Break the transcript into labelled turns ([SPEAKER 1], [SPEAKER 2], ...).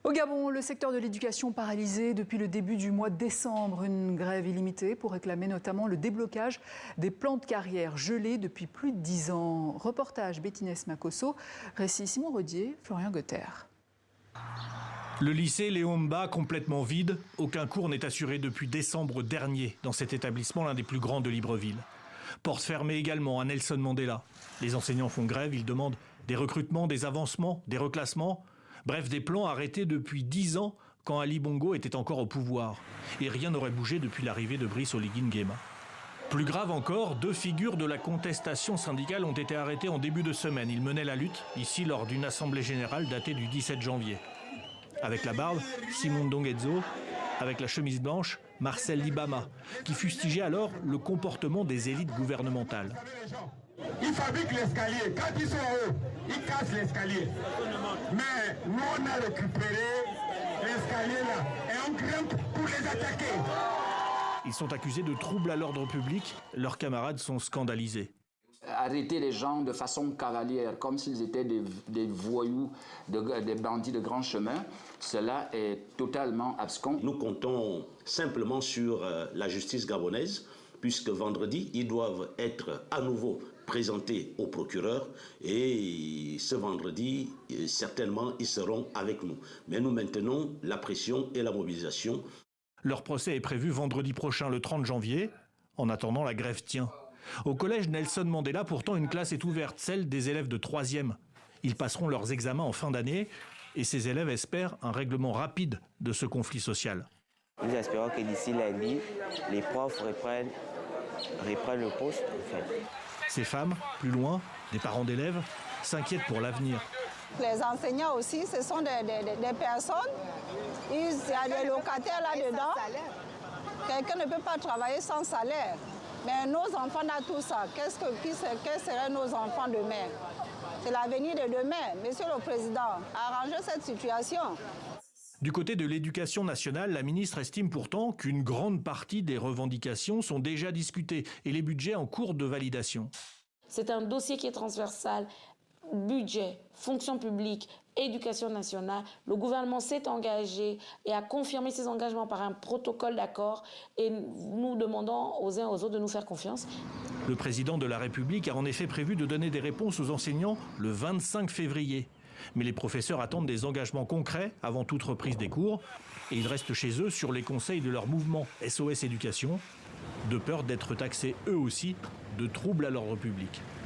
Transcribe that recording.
[SPEAKER 1] Au Gabon, le secteur de l'éducation paralysé depuis le début du mois de décembre. Une grève illimitée pour réclamer notamment le déblocage des plans de carrière gelés depuis plus de 10 ans. Reportage Bétinès Makosso, récit Simon Rodier, Florian Gotter.
[SPEAKER 2] Le lycée Léomba complètement vide, aucun cours n'est assuré depuis décembre dernier dans cet établissement, l'un des plus grands de Libreville. Porte fermée également à Nelson Mandela. Les enseignants font grève, ils demandent des recrutements, des avancements, des reclassements. Bref, des plans arrêtés depuis 10 ans quand Ali Bongo était encore au pouvoir. Et rien n'aurait bougé depuis l'arrivée de Brice Oligui Nguema. Plus grave encore, 2 figures de la contestation syndicale ont été arrêtées en début de semaine. Ils menaient la lutte, ici, lors d'une assemblée générale datée du 17 janvier. Avec la barbe, Simon Ndonguedzo. Avec la chemise blanche, Marcel Libama, qui fustigeait alors le comportement des élites gouvernementales.
[SPEAKER 3] Ils fabriquent l'escalier. Quand ils sont en haut, ils cassent l'escalier. Mais nous, on a récupéré l'escalier là et on grimpe pour les attaquer.
[SPEAKER 2] Ils sont accusés de troubles à l'ordre public. Leurs camarades sont scandalisés.
[SPEAKER 4] Arrêter les gens de façon cavalière, comme s'ils étaient des voyous, des bandits de grand chemin, cela est totalement abscon.
[SPEAKER 5] Nous comptons simplement sur la justice gabonaise, puisque vendredi, ils doivent être à nouveau présentés au procureur et ce vendredi, certainement, ils seront avec nous. Mais nous maintenons la pression et la mobilisation.
[SPEAKER 2] Leur procès est prévu vendredi prochain, le 30 janvier. En attendant, la grève tient. Au collège Nelson Mandela, pourtant, une classe est ouverte, celle des élèves de 3e. Ils passeront leurs examens en fin d'année et ces élèves espèrent un règlement rapide de ce conflit social.
[SPEAKER 6] Nous espérons que d'ici lundi, les profs reprennent le poste.
[SPEAKER 2] Ces femmes, plus loin, des parents d'élèves, s'inquiètent pour l'avenir.
[SPEAKER 7] Les enseignants aussi, ce sont des personnes, il y a des locataires là-dedans. Quelqu'un ne peut pas travailler sans salaire. Mais nos enfants ont tout ça. Quels seraient nos enfants demain? C'est l'avenir de demain. Monsieur le Président, arrangez cette situation.
[SPEAKER 2] Du côté de l'Éducation nationale, la ministre estime pourtant qu'une grande partie des revendications sont déjà discutées et les budgets en cours de validation.
[SPEAKER 8] C'est un dossier qui est transversal. Budget, fonction publique, éducation nationale, le gouvernement s'est engagé et a confirmé ses engagements par un protocole d'accord et nous demandons aux uns aux autres de nous faire confiance.
[SPEAKER 2] Le président de la République a en effet prévu de donner des réponses aux enseignants le 25 février. Mais les professeurs attendent des engagements concrets avant toute reprise des cours et ils restent chez eux sur les conseils de leur mouvement SOS Éducation, de peur d'être taxés eux aussi de troubles à l'ordre public.